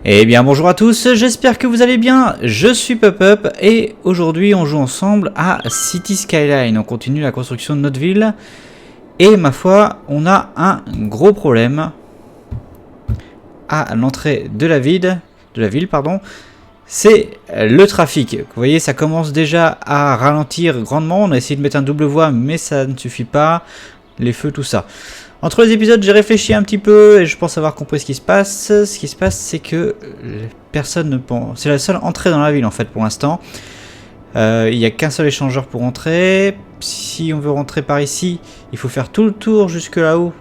Eh bien bonjour à tous, j'espère que vous allez bien, je suis PupUp et aujourd'hui on joue ensemble à City Skyline. On continue la construction de notre ville et ma foi on a un gros problème à l'entrée de la ville, c'est le trafic. Vous voyez, ça commence déjà à ralentir grandement. On a essayé de mettre un double voie mais ça ne suffit pas, les feux, tout ça. Entre les épisodes, j'ai réfléchi un petit peu et je pense avoir compris ce qui se passe. Ce qui se passe, c'est que personne ne pense. C'est la seule entrée dans la ville en fait pour l'instant. Il n'y a qu'un seul échangeur pour entrer. Si on veut rentrer par ici, il faut faire tout le tour jusque là-haut,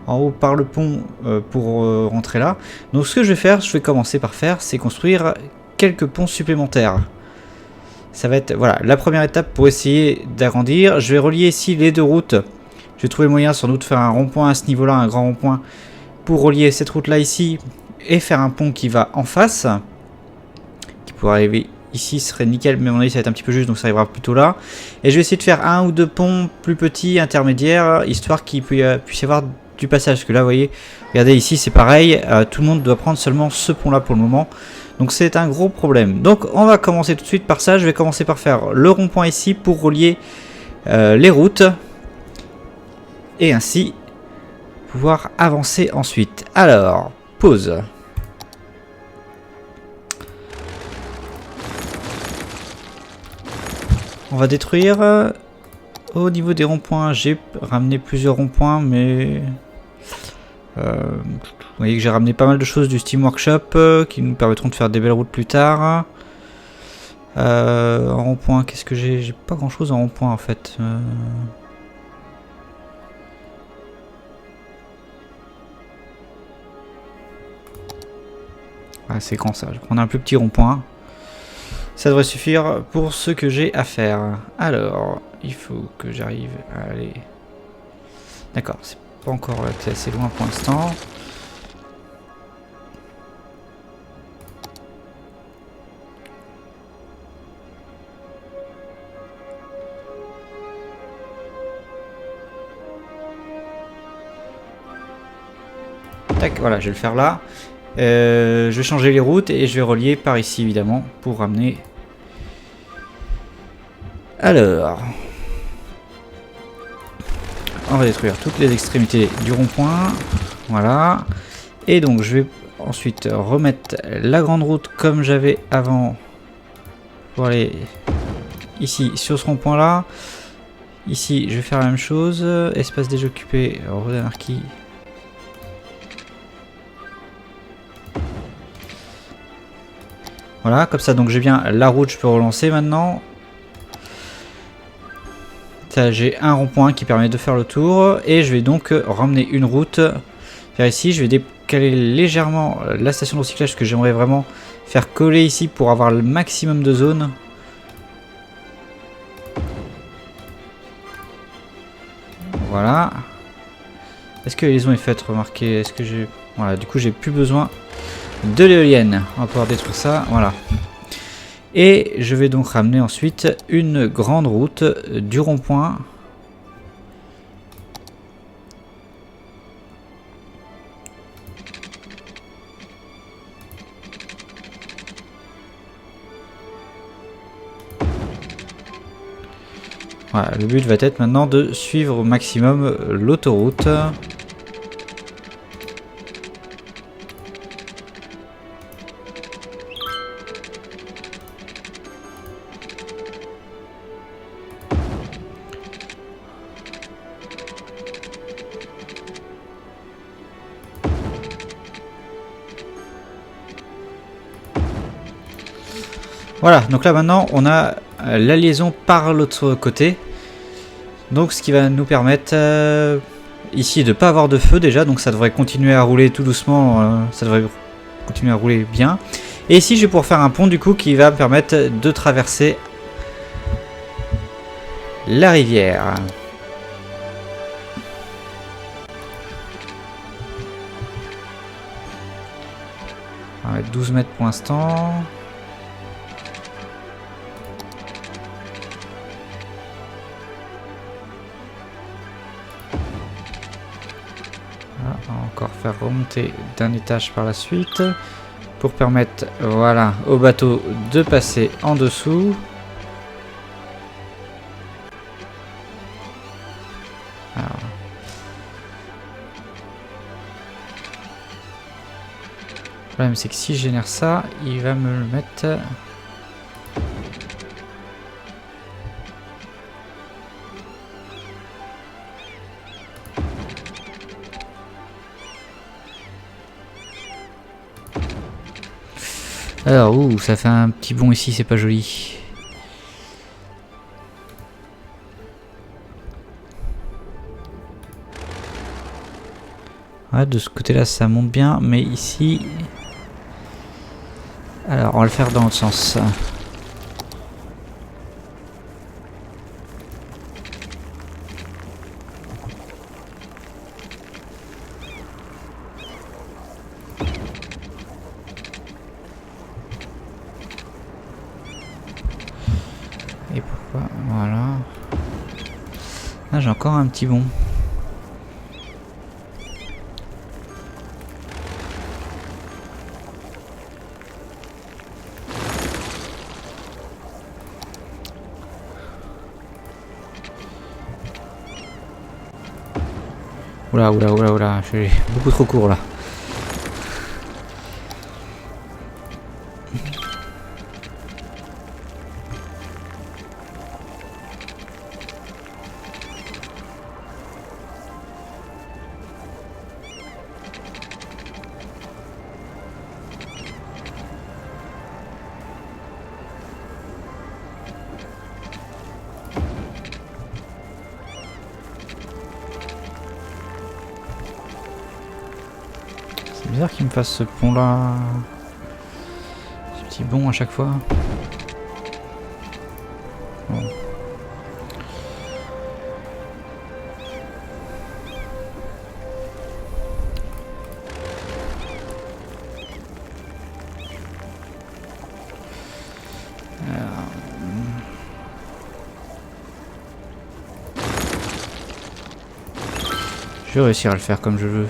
en haut par le pont pour rentrer là. Donc ce que je vais faire, je vais commencer par faire, c'est construire quelques ponts supplémentaires. Ça va être voilà la première étape pour essayer d'agrandir. Je vais relier ici les deux routes. Je vais trouver le moyen sans doute de faire un rond-point à ce niveau-là, un grand rond-point, pour relier cette route-là ici et faire un pont qui va en face. Qui pourrait arriver ici, serait nickel, mais à mon avis ça va être un petit peu juste, donc ça arrivera plutôt là. Et je vais essayer de faire un ou deux ponts plus petits, intermédiaires, histoire qu'il puisse y avoir du passage. Parce que là, vous voyez, regardez ici, c'est pareil, tout le monde doit prendre seulement ce pont-là pour le moment. Donc c'est un gros problème. Donc on va commencer tout de suite par ça. Je vais commencer par faire le rond-point ici pour relier les routes. Et ainsi pouvoir avancer ensuite. Alors, pause. On va détruire au niveau des ronds-points. J'ai ramené plusieurs ronds-points, mais vous voyez que j'ai ramené pas mal de choses du Steam Workshop qui nous permettront de faire des belles routes plus tard. En rond-point, qu'est-ce que j'ai? J'ai pas grand-chose en rond-point en fait. Ah, c'est grand ça, je vais prendre un plus petit rond-point. Ça devrait suffire pour ce que j'ai à faire. Alors, il faut que j'arrive à aller... D'accord, c'est pas encore assez loin pour l'instant. Tac, voilà, je vais le faire là. Je vais changer les routes et je vais relier par ici évidemment pour ramener. Alors, on va détruire toutes les extrémités du rond-point. Voilà. Et donc je vais ensuite remettre la grande route comme j'avais avant pour aller ici sur ce rond-point là. Ici je vais faire la même chose. Espace déjà occupé, route d'anarchie. Voilà, comme ça, donc j'ai bien la route, je peux relancer maintenant. J'ai un rond-point qui permet de faire le tour. Et je vais donc ramener une route vers ici. Je vais décaler légèrement la station de recyclage que j'aimerais vraiment faire coller ici pour avoir le maximum de zones. Voilà. Est-ce que les liaison est faite? Remarquez, est-ce que j'ai... Voilà, du coup j'ai plus besoin de l'éolienne. On va pouvoir détruire ça, voilà. Et je vais donc ramener ensuite une grande route du rond-point. Voilà, le but va être maintenant de suivre au maximum l'autoroute. Voilà, donc là maintenant on a la liaison par l'autre côté. Donc ce qui va nous permettre ici de ne pas avoir de feu déjà. Donc ça devrait continuer à rouler tout doucement. Ça devrait continuer à rouler bien. Et ici je vais pouvoir faire un pont du coup qui va me permettre de traverser la rivière. On va mettre 12 mètres pour l'instant. On va encore faire remonter d'un étage par la suite. pour permettre, voilà, au bateau de passer en dessous. Alors. Le problème c'est que si je génère ça, il va me le mettre... Alors, ouh, ça fait un petit bond ici, c'est pas joli. Ouais, de ce côté-là, ça monte bien, mais ici... Alors, on va le faire dans l'autre sens. Et pourquoi? Voilà. Ah, j'ai encore un petit bond. Oula, oula, oula, oula, je suis beaucoup trop court là. C'est bizarre qu'il me fasse ce pont là. Ce petit bond à chaque fois. Bon. Je vais réussir à le faire comme je veux.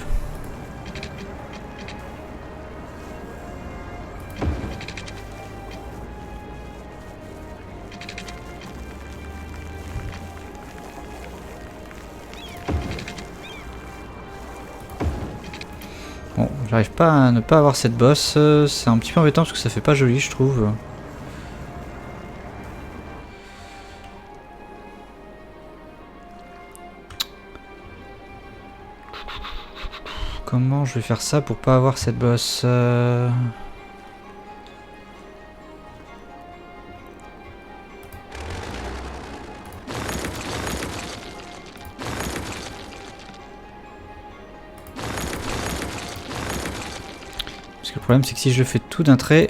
Bon, j'arrive pas à ne pas avoir cette bosse. C'est un petit peu embêtant parce que ça fait pas joli, je trouve. Comment je vais faire ça pour pas avoir cette bosse Parce que le problème c'est que si je fais tout d'un trait...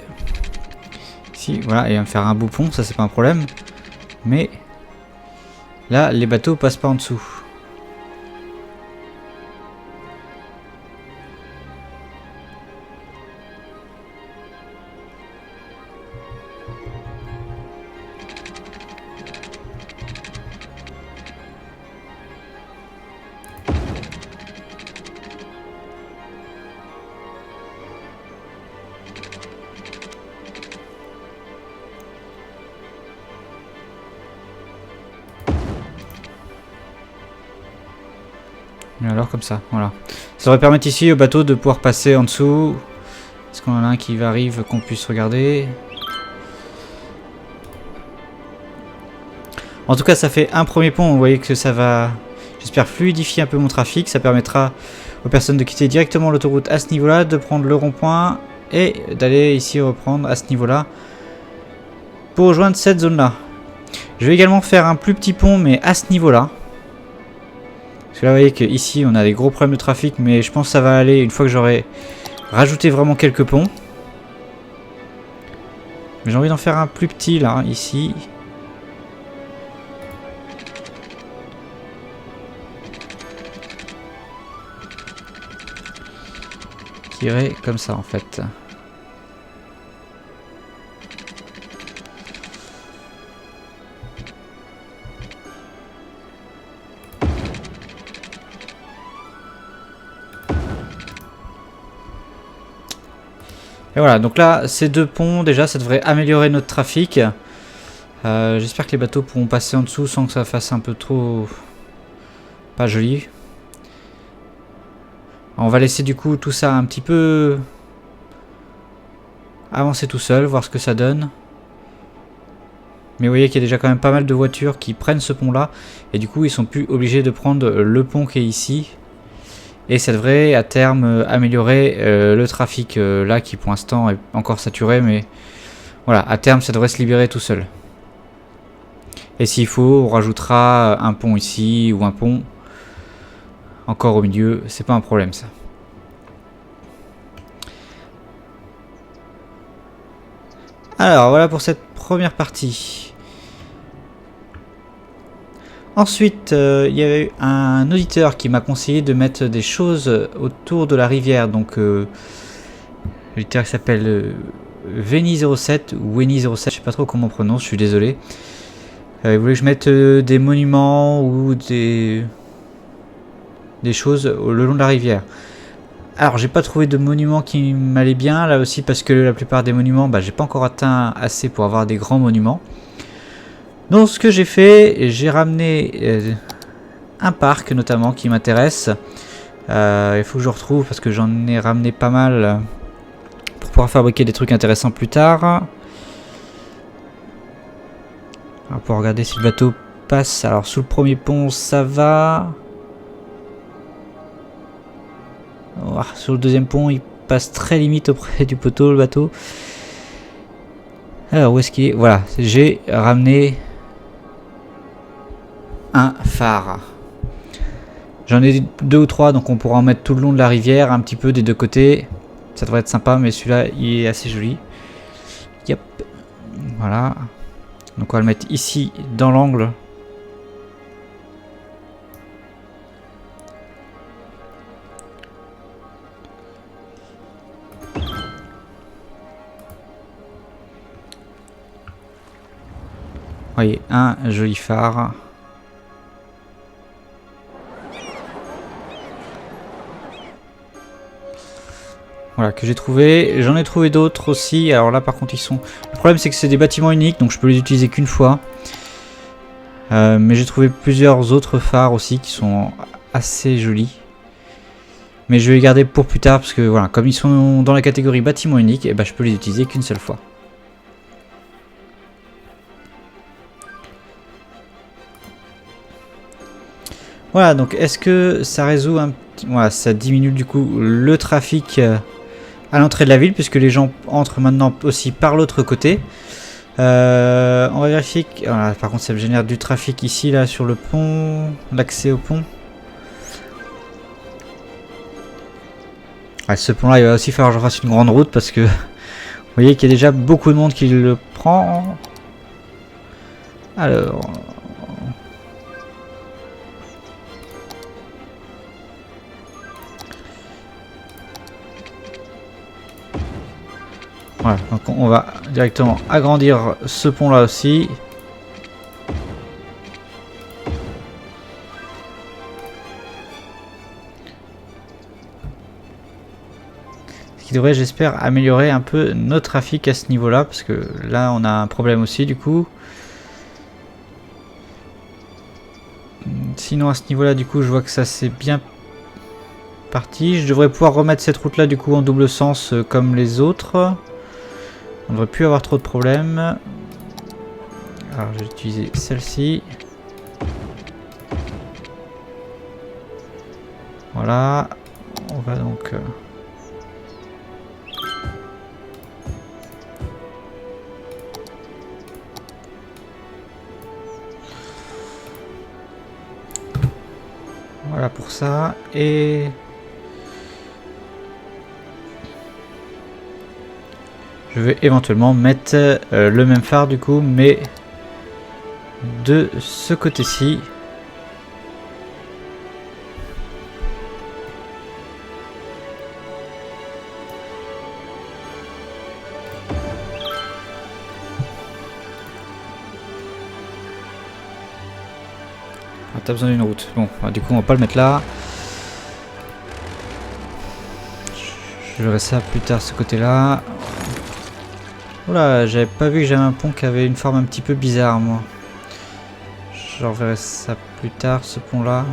Si, voilà, il va me faire un beau pont, ça c'est pas un problème. Mais... Là, les bateaux passent pas en dessous. Et alors comme ça, voilà. Ça devrait permettre ici au bateau de pouvoir passer en dessous. Est-ce qu'on en a un qui arrive qu'on puisse regarder? En tout cas, ça fait un premier pont. Vous voyez que ça va, j'espère, fluidifier un peu mon trafic. Ça permettra aux personnes de quitter directement l'autoroute à ce niveau-là, de prendre le rond-point et d'aller ici reprendre à ce niveau-là pour rejoindre cette zone-là. Je vais également faire un plus petit pont, mais à ce niveau-là. Parce que là, vous voyez qu'ici, on a des gros problèmes de trafic, mais je pense que ça va aller une fois que j'aurai rajouté vraiment quelques ponts. Mais j'ai envie d'en faire un plus petit, là, ici. Qui irait comme ça, en fait. Et voilà, donc là, ces deux ponts, déjà, ça devrait améliorer notre trafic. J'espère que les bateaux pourront passer en dessous sans que ça fasse un peu trop... pas joli. On va laisser du coup tout ça un petit peu avancer tout seul, voir ce que ça donne. Mais vous voyez qu'il y a déjà quand même pas mal de voitures qui prennent ce pont là. Et du coup ils sont plus obligés de prendre le pont qui est ici. Et ça devrait à terme améliorer le trafic là qui pour l'instant est encore saturé. Mais voilà, à terme ça devrait se libérer tout seul. Et s'il faut on rajoutera un pont ici ou un pont encore au milieu. C'est pas un problème ça. Alors voilà pour cette première partie. Ensuite, il y avait eu un auditeur qui m'a conseillé de mettre des choses autour de la rivière. Donc, l'auditeur qui s'appelle Veni07 ou Weni07, je sais pas trop comment on prononce, je suis désolé. Il voulait que je mette des monuments ou des choses le long de la rivière. Alors, j'ai pas trouvé de monument qui m'allait bien, là aussi parce que la plupart des monuments, j'ai pas encore atteint assez pour avoir des grands monuments. Donc ce que j'ai fait, j'ai ramené un parc notamment qui m'intéresse. Il faut que je retrouve parce que j'en ai ramené pas mal pour pouvoir fabriquer des trucs intéressants plus tard. On va pouvoir regarder si le bateau passe. Alors sous le premier pont ça va. Oh, sur le deuxième pont il passe très limite auprès du poteau le bateau. Alors où est-ce qu'il est? Voilà, j'ai ramené un phare. J'en ai 2 ou 3 donc on pourra en mettre tout le long de la rivière, un petit peu des deux côtés. Ça devrait être sympa mais celui-là il est assez joli. Yep. Voilà. Donc on va le mettre ici dans l'angle. Vous voyez, un joli phare. Voilà, que j'ai trouvé. J'en ai trouvé d'autres aussi. Alors là, par contre, ils sont... Le problème, c'est que c'est des bâtiments uniques, donc je peux les utiliser qu'une fois. Mais j'ai trouvé plusieurs autres phares aussi qui sont assez jolis. Mais je vais les garder pour plus tard, parce que voilà, comme ils sont dans la catégorie bâtiments uniques, et je peux les utiliser qu'une seule fois. Voilà, donc est-ce que ça résout un petit... Voilà, ça diminue du coup le trafic à l'entrée de la ville, puisque les gens entrent maintenant aussi par l'autre côté. On va vérifier que... Voilà, par contre ça me génère du trafic ici, là, sur le pont, l'accès au pont. Ouais, ce pont là il va aussi falloir que je fasse une grande route, parce que vous voyez qu'il y a déjà beaucoup de monde qui le prend. Alors... Voilà, donc on va directement agrandir ce pont là aussi. Ce qui devrait, j'espère, améliorer un peu notre trafic à ce niveau là, parce que là on a un problème aussi du coup. Sinon à ce niveau là du coup je vois que ça c'est bien parti. Je devrais pouvoir remettre cette route là du coup en double sens comme les autres. On ne devrait plus avoir trop de problèmes. Alors je vais utiliser celle-ci. Voilà. On va donc... Voilà pour ça. Et... je vais éventuellement mettre le même phare du coup, mais de ce côté-ci. Ah, t'as besoin d'une route. Bon, du coup on va pas le mettre là. Je verrai ça plus tard, ce côté-là. Oula, j'avais pas vu que j'avais un pont qui avait une forme un petit peu bizarre, moi. Je reverrai ça plus tard, ce pont-là.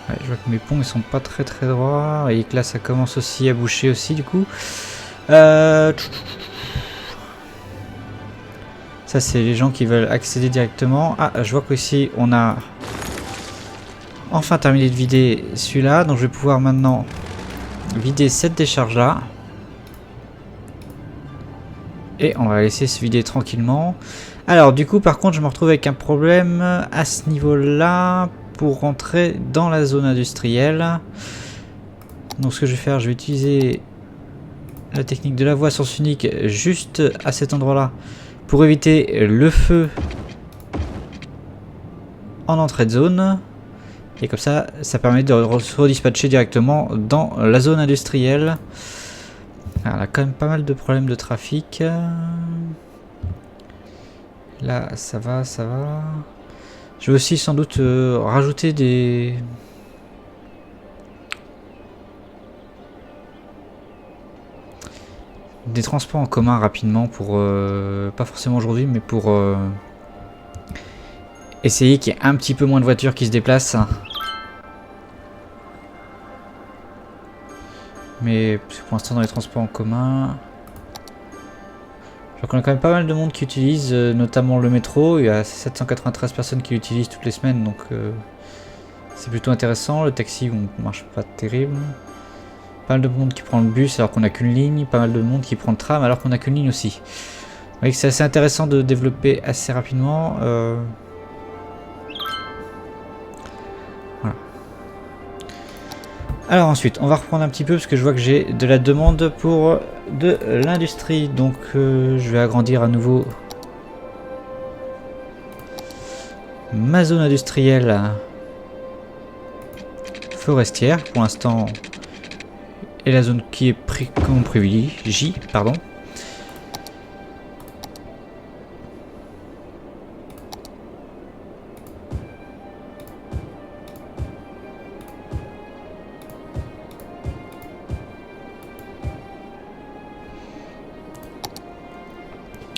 Ouais, je vois que mes ponts ils sont pas très droits et que là ça commence aussi à boucher aussi du coup. Ça c'est les gens qui veulent accéder directement. Ah, je vois qu'ici on a enfin terminé de vider celui-là, donc je vais pouvoir maintenant vider cette décharge là. Et on va laisser se vider tranquillement. Alors du coup par contre je me retrouve avec un problème à ce niveau là pour rentrer dans la zone industrielle. Donc ce que je vais faire, je vais utiliser la technique de la voie à sens unique juste à cet endroit là pour éviter le feu en entrée de zone. Et comme ça, ça permet de se redispatcher directement dans la zone industrielle. Alors, on a quand même pas mal de problèmes de trafic. Là, ça va, ça va. Je vais aussi sans doute rajouter des transports en commun rapidement pour pas forcément aujourd'hui, mais pour essayer qu'il y ait un petit peu moins de voitures qui se déplacent. Mais pour l'instant dans les transports en commun, je vois qu'on a quand même pas mal de monde qui utilise, notamment le métro. Il y a 793 personnes qui l'utilisent toutes les semaines, donc c'est plutôt intéressant. Le taxi on marche pas terrible. Pas mal de monde qui prend le bus alors qu'on n'a qu'une ligne. Pas mal de monde qui prend le tram alors qu'on n'a qu'une ligne aussi. Vous voyez que c'est assez intéressant de développer assez rapidement. Voilà. Alors ensuite, on va reprendre un petit peu parce que je vois que j'ai de la demande pour de l'industrie. Donc je vais agrandir à nouveau ma zone industrielle forestière pour l'instant. Et la zone qui est qu'on privilégie, pardon.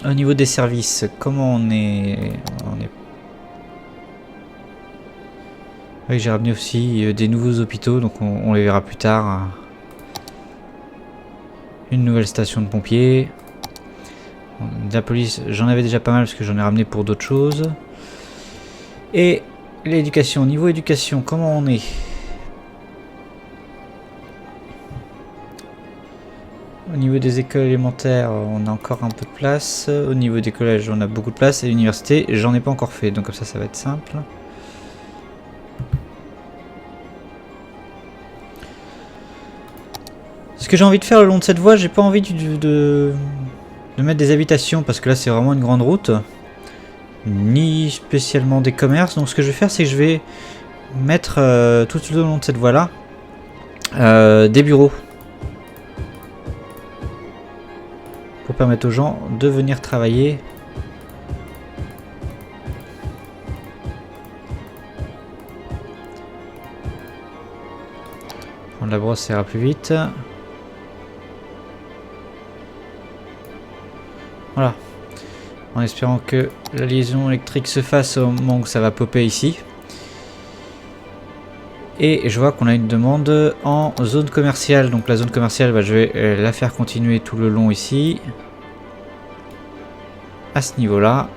Au niveau des services, comment on est... Oui, j'ai ramené aussi des nouveaux hôpitaux, donc on les verra plus tard. Une nouvelle station de pompiers. De la police, j'en avais déjà pas mal parce que j'en ai ramené pour d'autres choses. Et l'éducation, niveau éducation, comment on est? Au niveau des écoles élémentaires, on a encore un peu de place. Au niveau des collèges, on a beaucoup de place. Et l'université, j'en ai pas encore fait, donc comme ça va être simple. Ce que j'ai envie de faire le long de cette voie, j'ai pas envie de mettre des habitations parce que là c'est vraiment une grande route, ni spécialement des commerces. Donc ce que je vais faire, c'est que je vais mettre tout le long de cette voie là des bureaux pour permettre aux gens de venir travailler. Prendre la brosse, ça ira plus vite. Voilà, en espérant que la liaison électrique se fasse au moment où ça va popper ici. Et je vois qu'on a une demande en zone commerciale. Donc la zone commerciale, je vais la faire continuer tout le long ici. À ce niveau-là.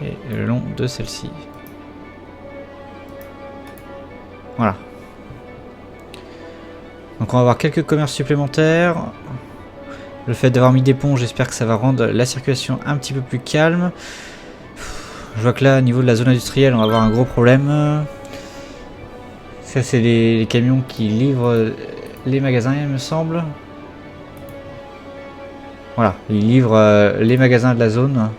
Et le long de celle-ci. Voilà. Donc on va avoir quelques commerces supplémentaires. Le fait d'avoir mis des ponts, j'espère que ça va rendre la circulation un petit peu plus calme. Je vois que là, au niveau de la zone industrielle, on va avoir un gros problème. Ça, c'est les camions qui livrent les magasins, il me semble. Voilà, ils livrent les magasins de la zone.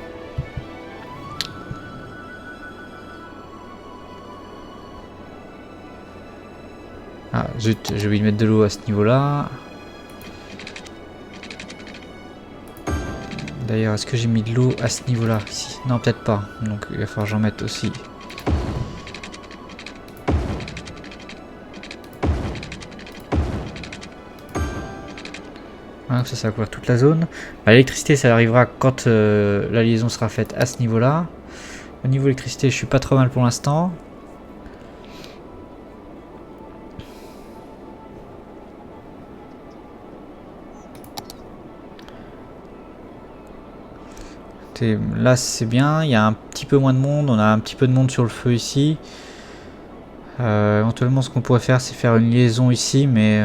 Ah, zut, j'ai oublié de mettre de l'eau à ce niveau-là. D'ailleurs, est-ce que j'ai mis de l'eau à ce niveau-là ici? Non, peut-être pas. Donc il va falloir que j'en mette aussi. Voilà, ça va couvrir toute la zone. L'électricité, ça arrivera quand la liaison sera faite à ce niveau-là. Au niveau électricité, je suis pas trop mal pour l'instant. Là c'est bien, il y a un petit peu moins de monde, on a un petit peu de monde sur le feu ici. Éventuellement ce qu'on pourrait faire c'est faire une liaison ici, mais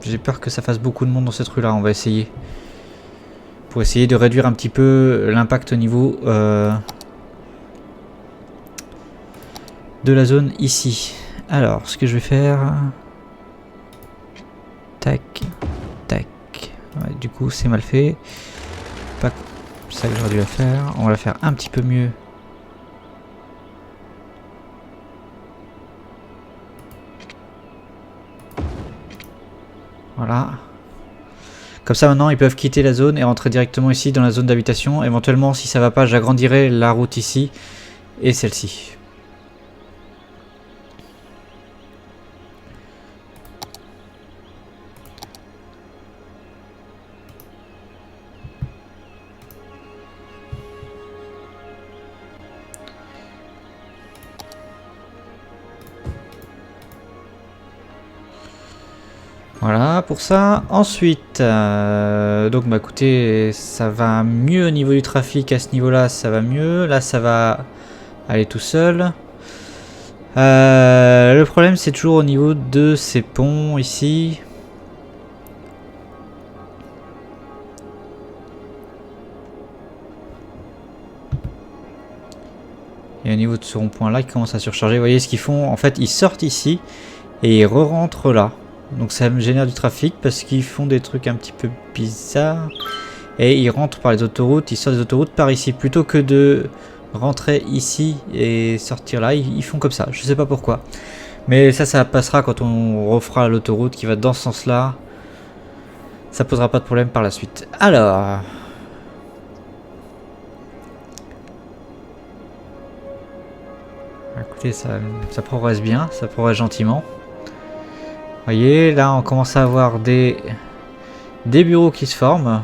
j'ai peur que ça fasse beaucoup de monde dans cette rue là, on va essayer. Pour essayer de réduire un petit peu l'impact au niveau de la zone ici. Alors ce que je vais faire... Tac, tac. Ouais, du coup c'est mal fait. Pas ça que j'aurais dû la faire. On va la faire un petit peu mieux. Voilà. Comme ça maintenant ils peuvent quitter la zone et rentrer directement ici dans la zone d'habitation. Éventuellement si ça va pas j'agrandirai la route ici et celle-ci. Voilà pour ça. Ensuite, donc bah écoutez, ça va mieux au niveau du trafic à ce niveau-là, ça va mieux. Là, ça va aller tout seul. Le problème, c'est toujours au niveau de ces ponts ici. Et au niveau de ce rond-point-là, ils commencent à surcharger. Vous voyez ce qu'ils font? En fait, ils sortent ici et ils re-rentrent là. Donc ça me génère du trafic parce qu'ils font des trucs un petit peu bizarres. Et ils rentrent par les autoroutes, ils sortent des autoroutes par ici. Plutôt que de rentrer ici et sortir là, ils font comme ça. Je sais pas pourquoi. Mais ça passera quand on refera l'autoroute qui va dans ce sens-là. Ça posera pas de problème par la suite. Alors... Écoutez, ça progresse bien, ça progresse gentiment. Vous voyez, là on commence à avoir des bureaux qui se forment.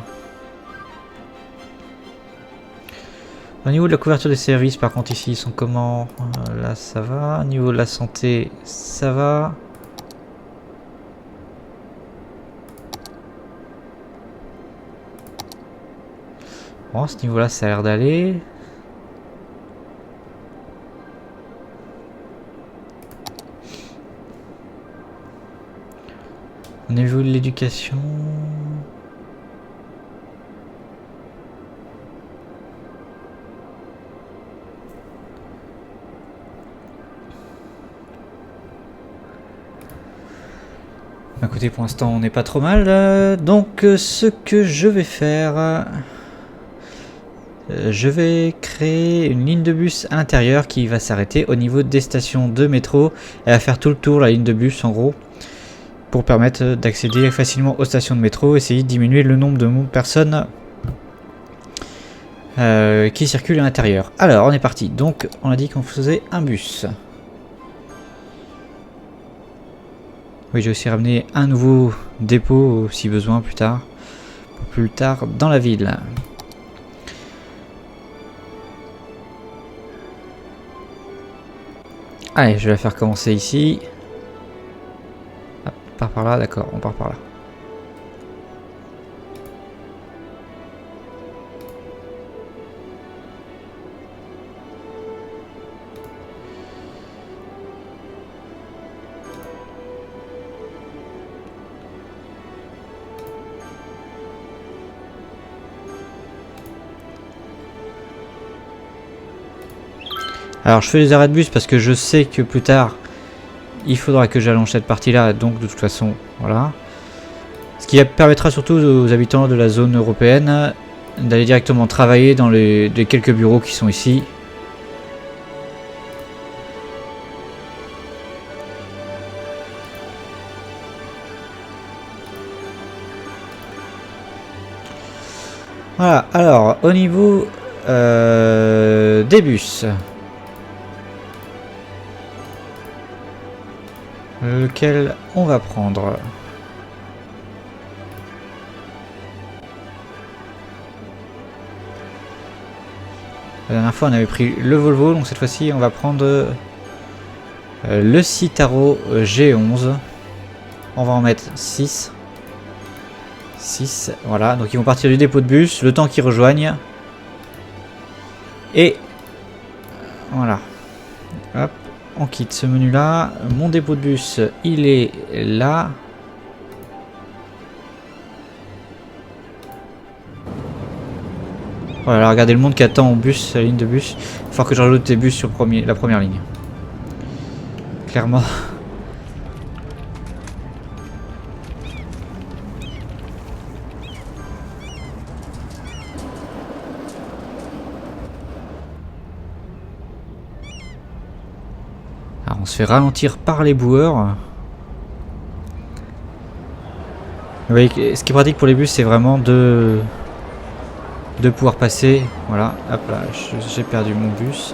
Au niveau de la couverture des services, par contre, ici ils sont comment? Là ça va. Au niveau de la santé, ça va. Bon, à ce niveau-là, ça a l'air d'aller. Au niveau de l'éducation... Écoutez, pour l'instant, on n'est pas trop mal. Donc, ce que je vais faire... je vais créer une ligne de bus à l'intérieur qui va s'arrêter au niveau des stations de métro. Elle va faire tout le tour, la ligne de bus, en gros. Pour permettre d'accéder facilement aux stations de métro, essayer de diminuer le nombre de personnes qui circulent à l'intérieur. Alors, on est parti. Donc, on a dit qu'on faisait un bus. Oui, j'ai aussi ramené un nouveau dépôt, si besoin, plus tard. Plus tard, dans la ville. Allez, je vais la faire commencer ici. Hop, on part par là, d'accord, on part par là. Alors je fais les arrêts de bus parce que je sais que plus tard il faudra que j'allonge cette partie là, donc de toute façon voilà. Ce qui permettra surtout aux habitants de la zone européenne d'aller directement travailler dans les quelques bureaux qui sont ici. Voilà, alors au niveau des bus. Lequel on va prendre? La dernière fois on avait pris le Volvo, donc cette fois-ci on va prendre le Citaro G11. On va en mettre 6. 6, voilà, donc ils vont partir du dépôt de bus, le temps qu'ils rejoignent. Et voilà. Hop, on quitte ce menu là. Mon dépôt de bus, il est là. Voilà, regardez le monde qui attend au bus, la ligne de bus. Il va falloir que je rajoute des bus sur la première ligne. Clairement. Alors on se fait ralentir par les boueurs. Vous voyez, ce qui est pratique pour les bus, c'est vraiment de pouvoir passer. Voilà, hop là, j'ai perdu mon bus.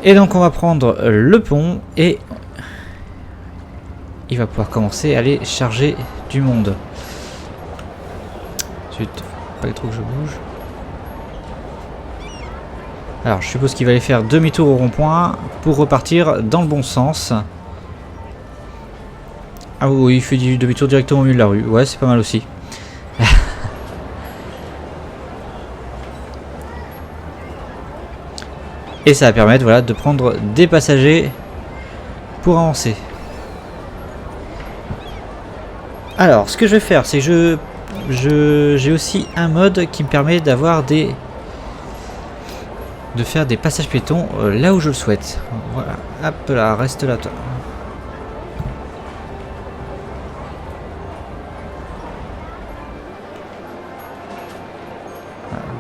Et donc on va prendre le pont et il va pouvoir commencer à aller charger du monde. Ensuite, pas trop que je bouge. Alors je suppose qu'il va aller faire demi-tour au rond-point pour repartir dans le bon sens. Ah oui, il fait du demi-tour directement au milieu de la rue. Ouais, c'est pas mal aussi. Et ça va permettre, voilà, de prendre des passagers pour avancer. Alors, ce que je vais faire, c'est que j'ai aussi un mode qui me permet d'avoir de faire des passages piétons là où je le souhaite. Voilà, hop là, reste là toi.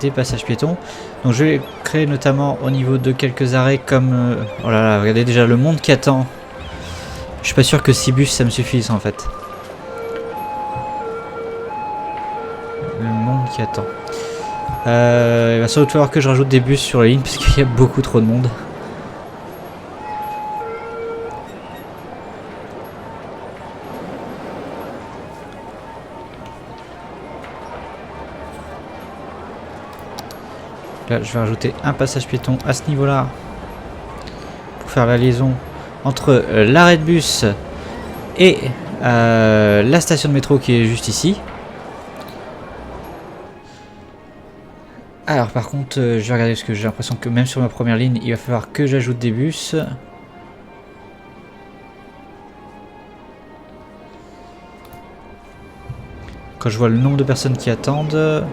Des passages piétons. Donc je vais créer notamment au niveau de quelques arrêts comme... oh là là, regardez déjà le monde qui attend. Je suis pas sûr que 6 bus ça me suffise en fait. Le monde qui attend. Il va sans doute falloir que je rajoute des bus sur la ligne parce qu'il y a beaucoup trop de monde. Là, je vais rajouter un passage piéton à ce niveau-là pour faire la liaison entre l'arrêt de bus et la station de métro qui est juste ici. Alors par contre, je vais regarder parce que j'ai l'impression que même sur ma première ligne, il va falloir que j'ajoute des bus. Quand je vois le nombre de personnes qui attendent...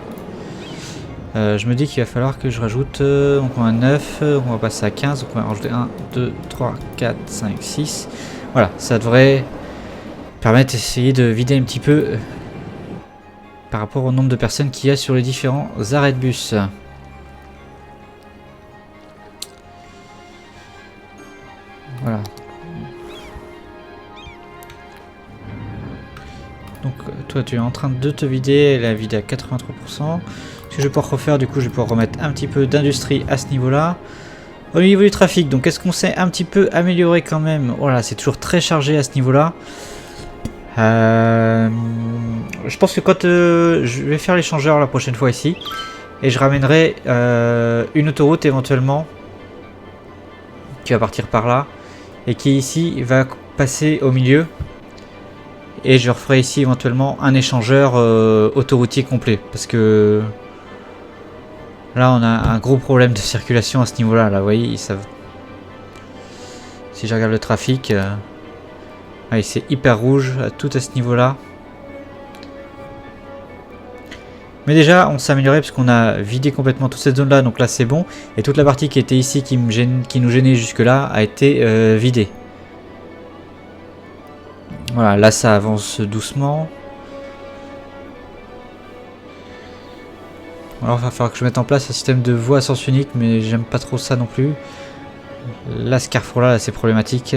je me dis qu'il va falloir que je rajoute, donc on a 9, on va passer à 15, donc on va rajouter 1, 2, 3, 4, 5, 6. Voilà, ça devrait permettre d'essayer de vider un petit peu par rapport au nombre de personnes qu'il y a sur les différents arrêts de bus. Voilà. Donc toi tu es en train de te vider, elle est vidée à 83%. Ce que je vais pouvoir refaire, du coup je vais pouvoir remettre un petit peu d'industrie à ce niveau-là. Au niveau du trafic, donc est-ce qu'on s'est un petit peu amélioré quand même? Voilà, c'est toujours très chargé à ce niveau-là. Je pense que quand je vais faire l'échangeur la prochaine fois ici, et je ramènerai une autoroute éventuellement qui va partir par là, et qui ici va passer au milieu. Et je referai ici éventuellement un échangeur autoroutier complet. Parce que là on a un gros problème de circulation à ce niveau là. Là vous voyez, ça... si je regarde le trafic, c'est hyper rouge tout à ce niveau là. Mais déjà on s'est amélioré parce qu'on a vidé complètement toute cette zone là. Donc là c'est bon. Et toute la partie qui était ici qui nous gênait jusque là a été vidée. Voilà, là ça avance doucement. Alors il va falloir que je mette en place un système de voie à sens unique, mais j'aime pas trop ça non plus. Là ce carrefour là c'est problématique.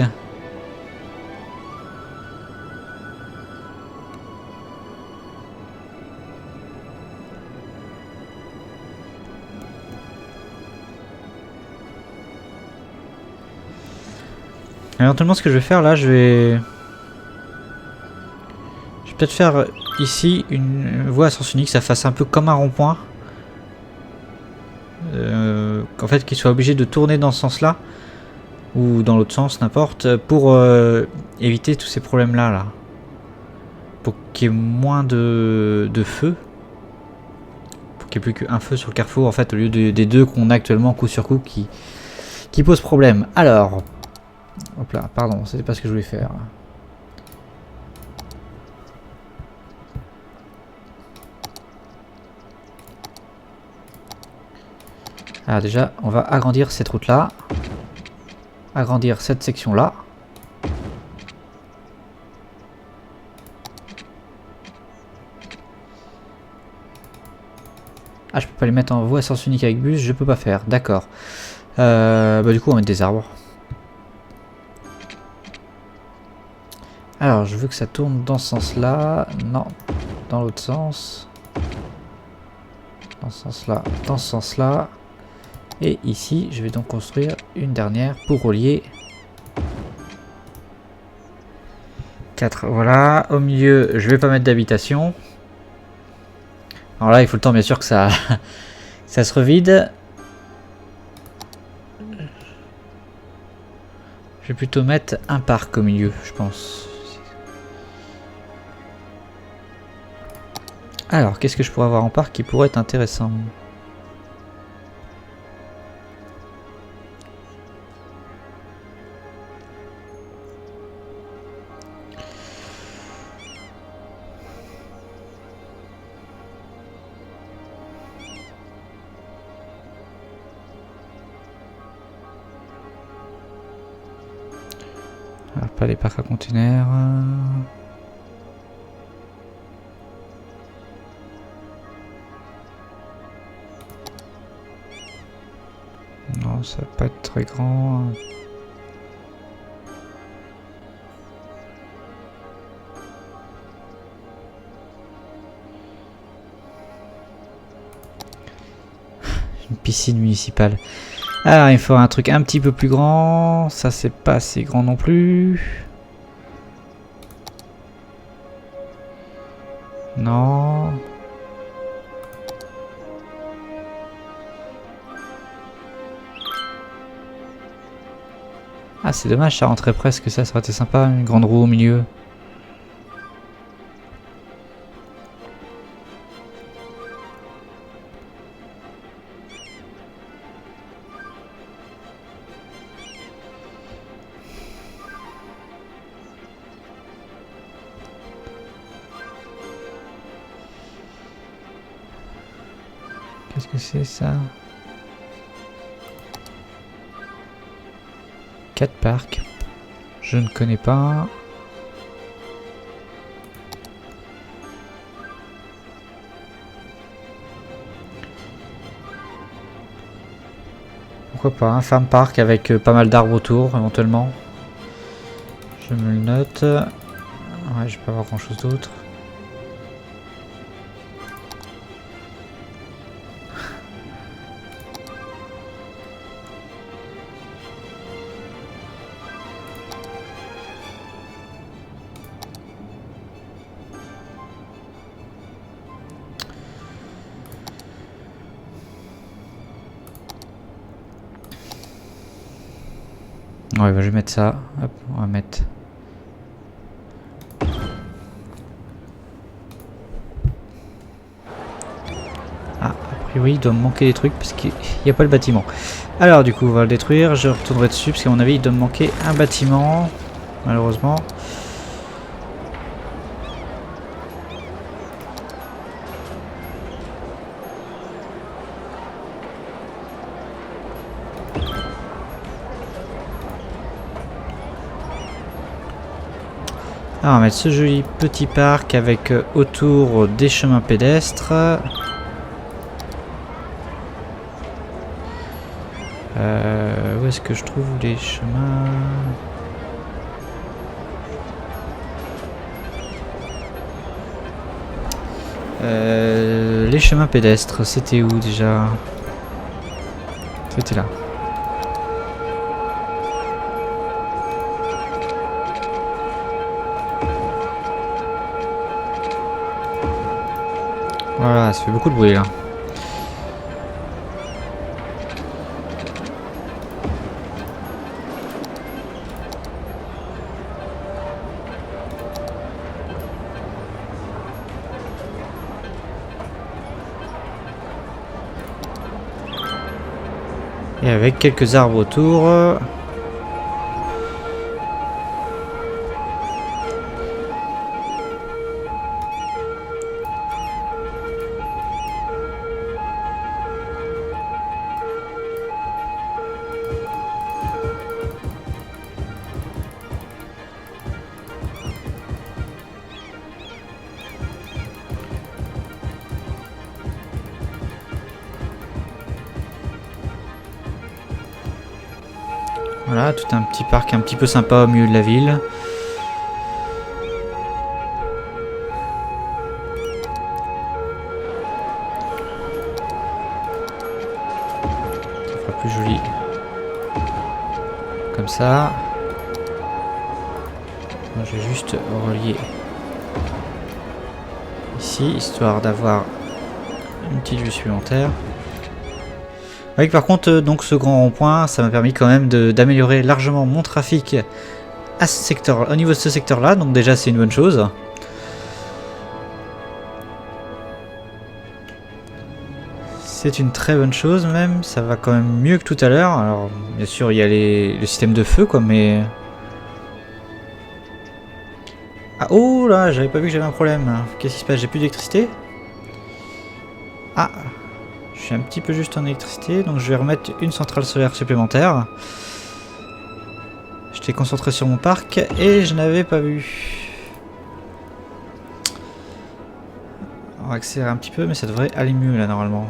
Éventuellement, ce que je vais faire là, je vais peut-être faire ici une voie à sens unique, ça fasse un peu comme un rond-point. En fait, qu'il soit obligé de tourner dans ce sens-là ou dans l'autre sens, n'importe, pour éviter tous ces problèmes-là, là. Pour qu'il y ait moins de feu. Pour qu'il n'y ait plus qu'un feu sur le carrefour, en fait, au lieu des deux qu'on a actuellement coup sur coup qui posent problème. Alors, hop là, pardon, c'était pas ce que je voulais faire. Alors déjà, on va agrandir cette route-là. Agrandir cette section-là. Ah, je peux pas les mettre en voie à sens unique avec bus, je peux pas faire, d'accord. Bah du coup, on va mettre des arbres. Alors, je veux que ça tourne dans ce sens-là. Non, dans l'autre sens. Dans ce sens-là, dans ce sens-là. Et ici, je vais donc construire une dernière pour relier 4. Voilà, au milieu, je vais pas mettre d'habitation. Alors là, il faut le temps, bien sûr, que ça, ça se revide. Je vais plutôt mettre un parc au milieu, je pense. Alors, qu'est-ce que je pourrais avoir en parc qui pourrait être intéressant ? Alors, pas les parcs à containers. Non, ça va pas être très grand. Une piscine municipale. Alors, il faut un truc un petit peu plus grand. Ça, c'est pas assez grand non plus. Non. Ah, c'est dommage, ça rentrait presque, ça aurait été sympa, une grande roue au milieu. Qu'est-ce que c'est ça? 4 parcs. Je ne connais pas. Pourquoi pas un farm park avec pas mal d'arbres autour éventuellement. Je me le note. Ouais, je vais pas avoir grand chose d'autre. Ouais, bah, je vais mettre ça. Hop, on va mettre. Ah, a priori, il doit me manquer des trucs parce qu'il n'y a pas le bâtiment. Alors, du coup, on va le détruire. Je retournerai dessus parce qu'à mon avis, il doit me manquer un bâtiment. Malheureusement. Alors, on va mettre ce joli petit parc avec autour des chemins pédestres. Où est-ce que je trouve les chemins? Les chemins pédestres, c'était où déjà? C'était là. Voilà, ça fait beaucoup de bruit là. Et avec quelques arbres autour. Voilà, tout un petit parc un petit peu sympa au milieu de la ville. Ça fera plus joli. Comme ça. Moi, je vais juste relier ici, histoire d'avoir une petite vue supplémentaire. Avec par contre donc ce grand rond-point, ça m'a permis quand même d'améliorer largement mon trafic à ce secteur, au niveau de ce secteur-là, donc déjà c'est une bonne chose. C'est une très bonne chose même, ça va quand même mieux que tout à l'heure. Alors bien sûr il y a le système de feu quoi, mais... Ah oh là, j'avais pas vu que j'avais un problème. Qu'est-ce qui se passe? J'ai plus d'électricité? Ah, je suis un petit peu juste en électricité, donc je vais remettre une centrale solaire supplémentaire. J'étais concentré sur mon parc et je n'avais pas vu. On va accélérer un petit peu, mais ça devrait aller mieux là normalement.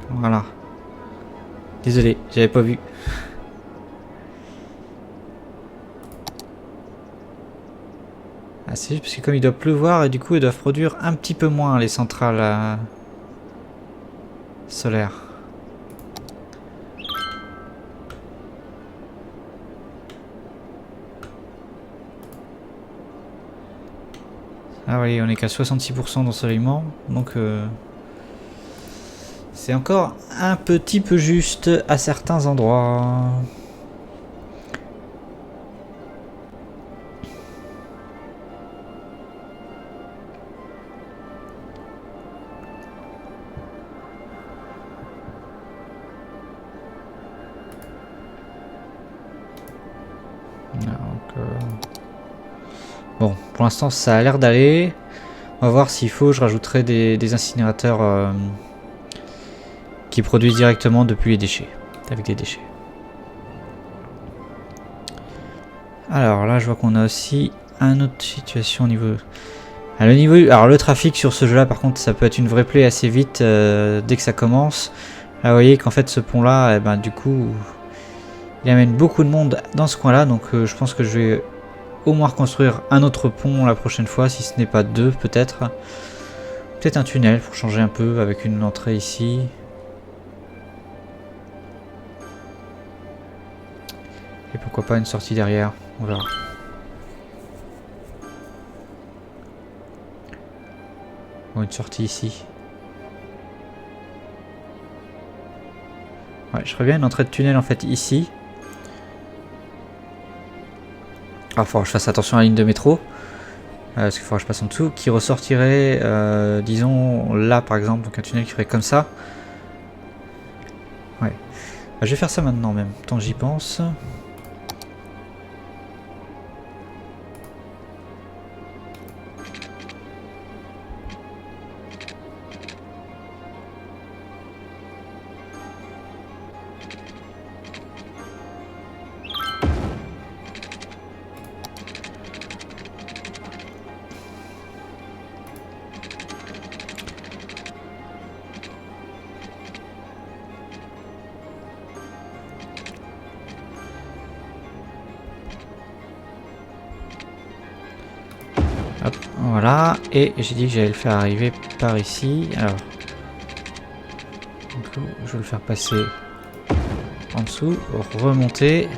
Voilà. Désolé, j'avais pas vu. Ah, c'est juste parce que comme il doit pleuvoir et du coup ils doivent produire un petit peu moins les centrales solaires. Ah oui, on est qu'à 66% d'ensoleillement, donc c'est encore un petit peu juste à certains endroits. Bon, pour l'instant ça a l'air d'aller. On va voir s'il faut, je rajouterai des incinérateurs qui produisent directement depuis les déchets, avec des déchets. Alors là je vois qu'on a aussi une autre situation au niveau... Alors le trafic sur ce jeu là par contre ça peut être une vraie plaie assez vite dès que ça commence. Là vous voyez qu'en fait ce pont là, eh ben, du coup il amène beaucoup de monde dans ce coin là, donc je pense que je vais au moins reconstruire un autre pont la prochaine fois, si ce n'est pas deux peut-être. Peut-être un tunnel pour changer un peu avec une entrée ici. Et pourquoi pas une sortie derrière, on verra. Ou une sortie ici. Ouais, je ferais bien une entrée de tunnel en fait ici. Alors il faudra que je fasse attention à la ligne de métro. Parce qu'il faudra que je passe en dessous. Qui ressortirait, disons là par exemple, donc un tunnel qui ferait comme ça. Ouais. Bah, je vais faire ça maintenant même, tant que j'y pense. Hop, voilà, et j'ai dit que j'allais le faire arriver par ici. Alors, du coup, je vais le faire passer en dessous, remonter.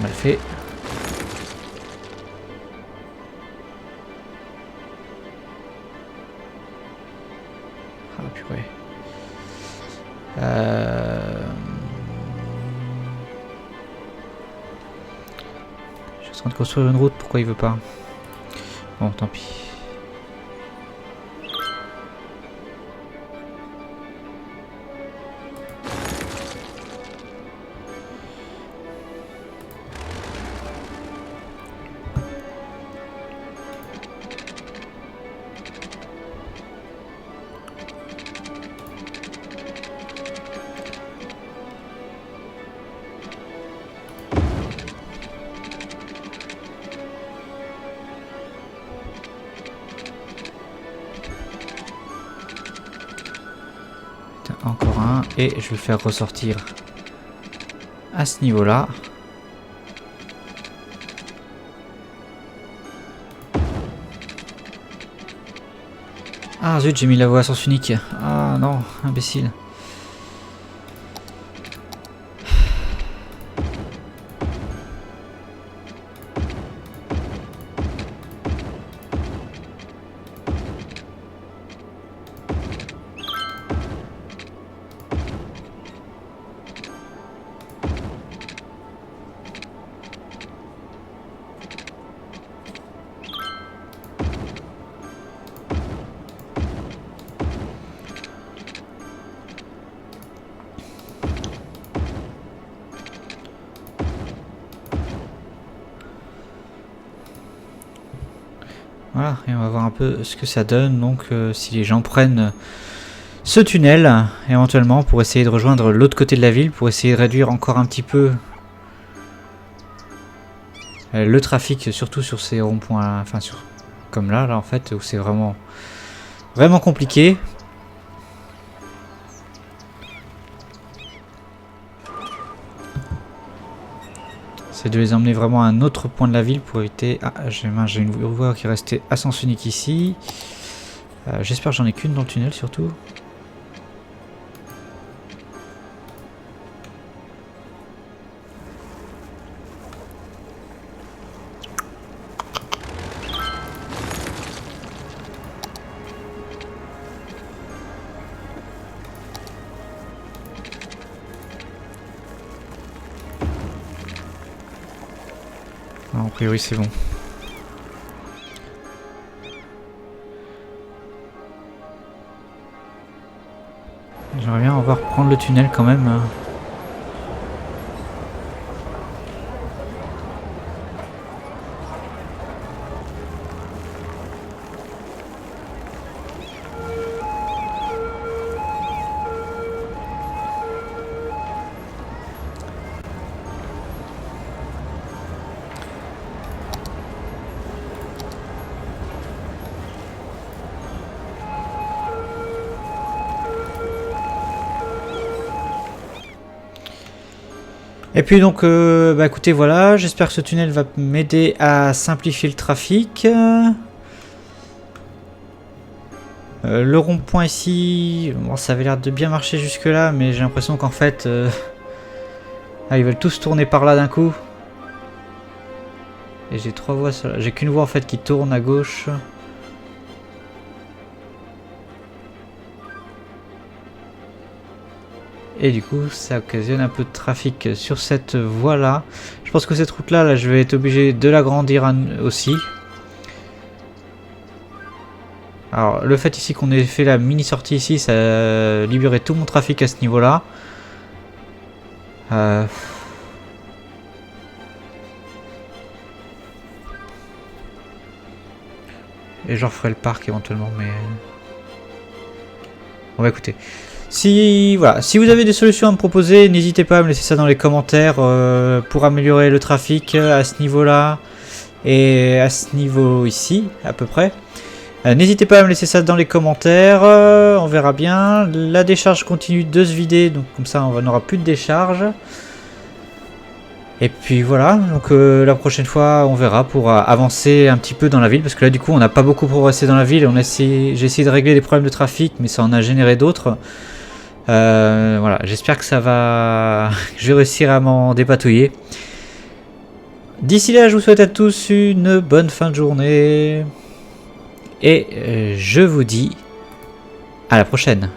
mal fait. Ah purée. Je suis en train de construire une route, pourquoi il veut pas? Bon, tant pis. Encore un, et je vais le faire ressortir à ce niveau là. Ah zut, j'ai mis la voie à sens unique. Ah non, imbécile. Voilà, et on va voir un peu ce que ça donne, donc si les gens prennent ce tunnel, éventuellement, pour essayer de rejoindre l'autre côté de la ville, pour essayer de réduire encore un petit peu le trafic, surtout sur ces ronds-points, enfin comme là en fait, où c'est vraiment compliqué. C'est de les emmener vraiment à un autre point de la ville pour éviter... Ah, j'ai une voie qui est restée à sens unique ici. J'espère que j'en ai qu'une dans le tunnel surtout. Non, a priori c'est bon. J'aimerais bien voir prendre le tunnel quand même. Et puis donc, bah écoutez, voilà, j'espère que ce tunnel va m'aider à simplifier le trafic. Le rond-point ici, bon, ça avait l'air de bien marcher jusque là, mais j'ai l'impression qu'en fait, ah, ils veulent tous tourner par là d'un coup. Et j'ai 3 voies, j'ai qu'une voie en fait qui tourne à gauche. Et du coup, ça occasionne un peu de trafic sur cette voie-là. Je pense que cette route-là, là, je vais être obligé de l'agrandir aussi. Alors, le fait ici qu'on ait fait la mini-sortie ici, ça a libéré tout mon trafic à ce niveau-là. Et je referai le parc éventuellement, mais... On va écouter. Si vous avez des solutions à me proposer, n'hésitez pas à me laisser ça dans les commentaires pour améliorer le trafic à ce niveau-là et à ce niveau ici, à peu près. N'hésitez pas à me laisser ça dans les commentaires, on verra bien. La décharge continue de se vider, donc comme ça on n'aura plus de décharge. Et puis voilà, donc la prochaine fois on verra pour avancer un petit peu dans la ville, parce que là du coup on n'a pas beaucoup progressé dans la ville. J'ai essayé de régler des problèmes de trafic, mais ça en a généré d'autres. Voilà, j'espère que ça va... je vais réussir à m'en dépatouiller. D'ici là, je vous souhaite à tous une bonne fin de journée. Et je vous dis à la prochaine.